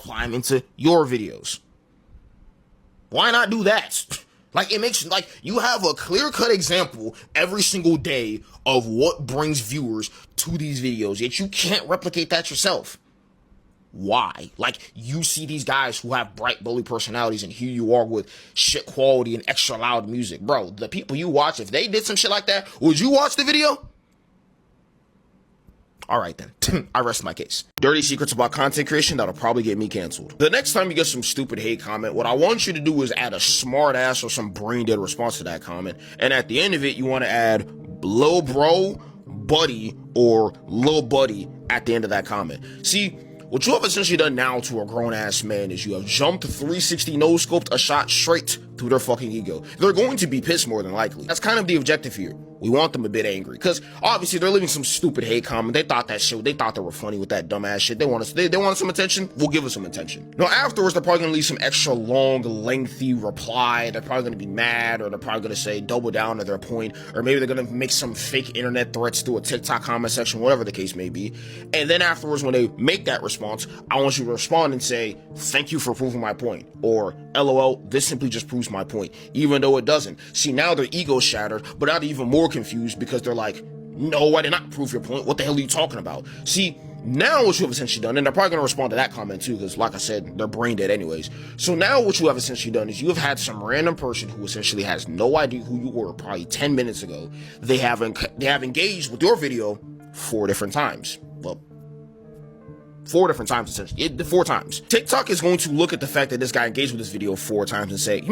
apply them into your videos. Why not do that? Like, it makes, like, you have a clear-cut example every single day of what brings viewers to these videos, yet you can't replicate that yourself. Why? Like, you see these guys who have bright, bully personalities, and here you are with shit quality and extra loud music. Bro, the people you watch, if they did some shit like that, would you watch the video? Alright then, I rest my case. Dirty secrets about content creation that'll probably get me canceled. The next time you get some stupid hate comment, what I want you to do is add a smart ass or some brain dead response to that comment. And at the end of it, you want to add lil bro, buddy, or lil buddy at the end of that comment. See, what you have essentially done now to a grown-ass man is you have jumped 360 no-scoped a shot straight through their fucking ego. They're going to be pissed more than likely. That's kind of the objective here. We want them a bit angry, because obviously they're leaving some stupid hate comment. They thought they were funny with that dumbass shit. They wanted some attention. We'll give us some attention. Now afterwards, they're probably gonna leave some extra long, lengthy reply. They're probably gonna be mad, or they're probably gonna say double down to their point, or maybe they're gonna make some fake internet threats through a TikTok comment section, whatever the case may be. And then afterwards, when they make that response, I want you to respond and say, "Thank you for proving my point," or "LOL, this simply just proves my point," even though it doesn't. See, now their ego's shattered, but now they're even more confused because they're like, "No, I did not prove your point. What the hell are you talking about?" See, now what you have essentially done, and they're probably going to respond to that comment too, because like I said, they're brain dead anyways. So now what you have essentially done is you have had some random person who essentially has no idea who you were probably 10 minutes ago. They have engaged with your video 4 different times. Well, 4 different times essentially. 4 times. TikTok is going to look at the fact that this guy engaged with this video 4 times and say,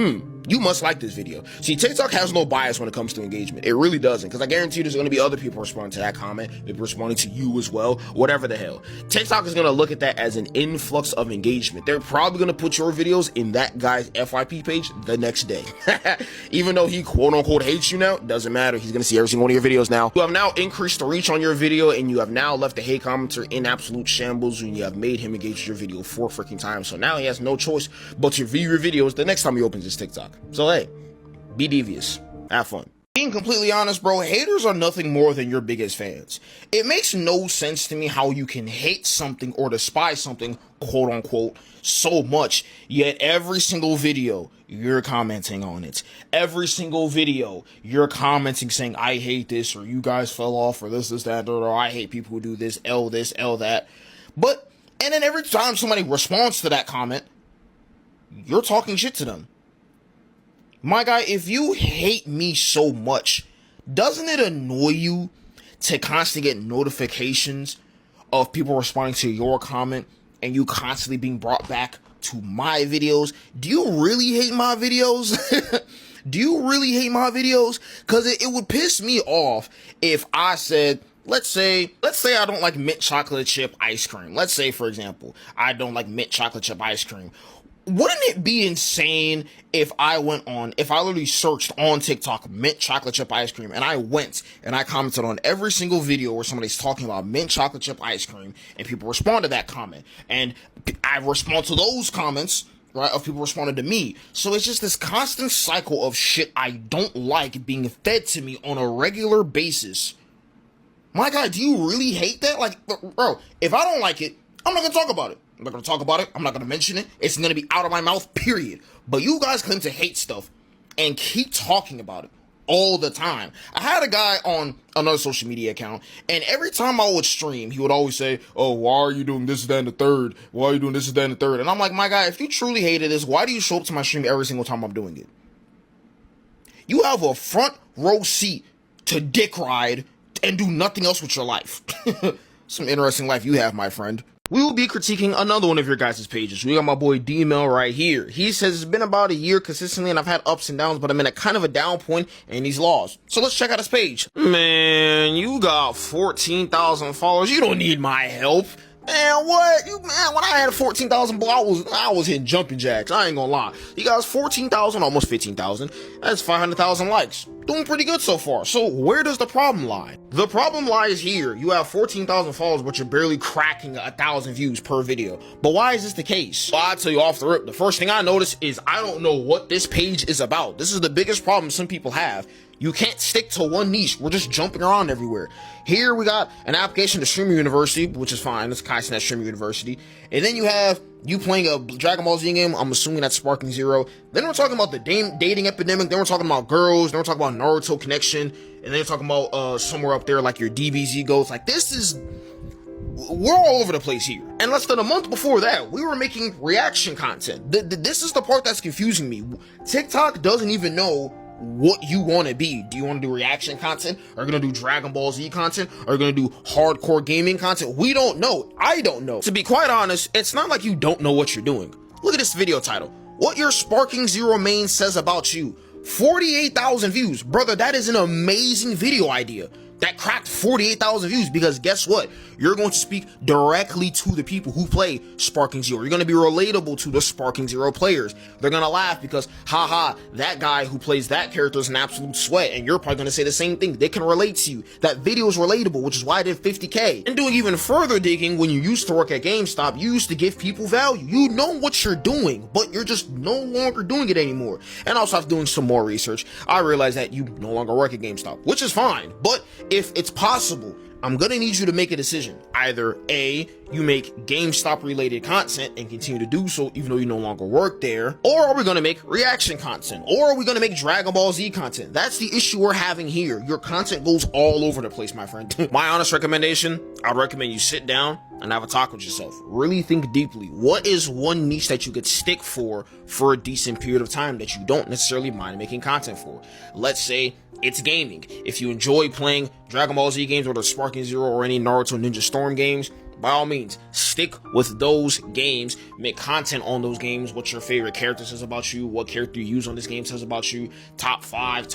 you must like this video. See, TikTok has no bias when it comes to engagement. It really doesn't, because I guarantee you there's going to be other people responding to that comment, maybe responding to you as well, whatever the hell. TikTok is going to look at that as an influx of engagement. They're probably going to put your videos in that guy's FYP page the next day. Even though he quote-unquote hates you now, doesn't matter. He's going to see every single one of your videos now. You have now increased the reach on your video, and you have now left the hate commenter in absolute shambles, and you have made him engage with your video 4 freaking times. So now he has no choice but to view your videos the next time he opens his TikTok. So hey, be devious, have fun. Being completely honest, bro, haters are nothing more than your biggest fans. It makes no sense to me how you can hate something or despise something, quote unquote, so much, yet every single video you're commenting on it. Every single video you're commenting saying, "I hate this," or "You guys fell off," or this, that, or "I hate people who do this, L that." But, and then every time somebody responds to that comment, you're talking shit to them. My guy, if you hate me so much, doesn't it annoy you to constantly get notifications of people responding to your comment and you constantly being brought back to my videos? Do you really hate my videos? Do you really hate my videos? Because it would piss me off if I said, let's say I don't like mint chocolate chip ice cream. Let's say, for example, I don't like mint chocolate chip ice cream. Wouldn't it be insane if I literally searched on TikTok mint chocolate chip ice cream, and I went and I commented on every single video where somebody's talking about mint chocolate chip ice cream, and people respond to that comment, and I respond to those comments, right, of people responding to me. So it's just this constant cycle of shit I don't like being fed to me on a regular basis. My God, do you really hate that? Like, bro, if I don't like it, I'm not gonna talk about it. I'm not going to talk about it. I'm not going to mention it. It's going to be out of my mouth, period. But you guys claim to hate stuff and keep talking about it all the time. I had a guy on another social media account, and every time I would stream, he would always say, "Oh, why are you doing this, that, and the third? Why are you doing this, that, and the third?" And I'm like, my guy, if you truly hated this, why do you show up to my stream every single time I'm doing it? You have a front row seat to dick ride and do nothing else with your life. Some interesting life you have, my friend. We will be critiquing another one of your guys' pages. We got my boy D-Mel right here. He says it's been about a year consistently and I've had ups and downs, but I'm in a kind of a down point in these laws. So let's check out his page. Man, you got 14,000 followers. You don't need my help. Man, what? When I had 14,000, I was hitting jumping jacks. I ain't gonna lie. You guys, 14,000, almost 15,000. That's 500,000 likes. Doing pretty good so far. So where does the problem lie? The problem lies here. You have 14,000 followers, but you're barely cracking 1,000 views per video. But why is this the case? Well, I'll tell you off the rip. The first thing I notice is I don't know what this page is about. This is the biggest problem some people have. You can't stick to one niche. We're just jumping around everywhere. Here we got an application to Streamer University, which is fine. It's Kaisen at Streamer University. And then you have you playing a Dragon Ball Z game. I'm assuming that's Sparking Zero. Then we're talking about the dating epidemic. Then we're talking about girls. Then we're talking about Naruto Connection. And then we're talking about somewhere up there like your DBZ goes. Like this is... We're all over the place here. And less than a month before that, we were making reaction content. This is the part that's confusing me. TikTok doesn't even know what you want to be. Do you want to do reaction content? Are you going to do Dragon Ball Z content? Are you going to do hardcore gaming content? We don't know. I don't know. To be quite honest, it's not like you don't know what you're doing. Look at this video title. What your Sparking Zero main says about you. 48,000 views. Brother, that is an amazing video idea. That cracked 48,000 views because guess what? You're going to speak directly to the people who play Sparking Zero. You're going to be relatable to the Sparking Zero players. They're going to laugh because, haha, that guy who plays that character is an absolute sweat. And you're probably going to say the same thing. They can relate to you. That video is relatable, which is why I did 50K. And doing even further digging, when you used to work at GameStop, you used to give people value. You know what you're doing, but you're just no longer doing it anymore. And also after doing some more research, I realized that you no longer work at GameStop, which is fine. But if it's possible, I'm gonna need you to make a decision. Either A, you make GameStop related content and continue to do so even though you no longer work there, or are we gonna make reaction content, or are we gonna make Dragon Ball Z content? That's the issue we're having here. Your content goes all over the place, my friend. My honest recommendation, I'd recommend you sit down and have a talk with yourself. Really think deeply. What is one niche that you could stick for a decent period of time that you don't necessarily mind making content for? Let's say it's gaming. If you enjoy playing Dragon Ball Z games or the Sparking Zero or any Naruto Ninja Storm games, by all means, stick with those games, make content on those games, what your favorite character says about you, what character you use on this game says about you, top 5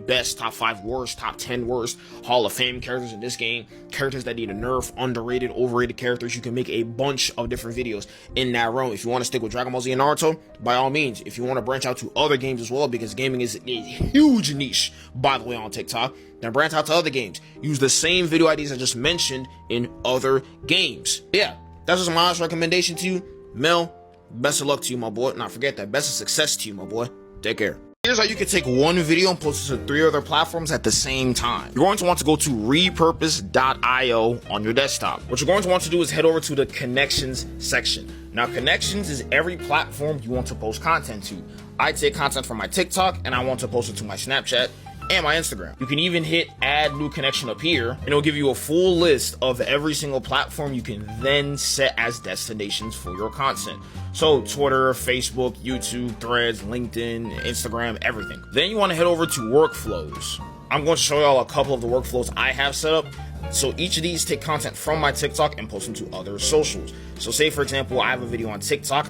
best, top 5 worst, top 10 worst, Hall of Fame characters in this game, characters that need a nerf, underrated, overrated characters. You can make a bunch of different videos in that realm. If you want to stick with Dragon Ball Z and Naruto, by all means. If you want to branch out to other games as well, because gaming is a huge niche, by the way, on TikTok, then branch out to other games. Use the same video ideas I just mentioned in other games. Yeah, that's just my honest recommendation to you. Mel, best of luck to you, my boy. Not forget that. Best of success to you, my boy. Take care. Here's how you can take one video and post it to 3 other platforms at the same time. You're going to want to go to repurpose.io on your desktop. What you're going to want to do is head over to the connections section. Now, connections is every platform you want to post content to. I take content from my TikTok and I want to post it to my Snapchat and my Instagram. You can even hit add new connection up here and it'll give you a full list of every single platform you can then set as destinations for your content. So Twitter, Facebook, YouTube, Threads, LinkedIn, Instagram, everything. Then you want to head over to workflows. I'm going to show y'all a couple of the workflows I have set up. So each of these take content from my TikTok and post them to other socials. So say for example, I have a video on TikTok.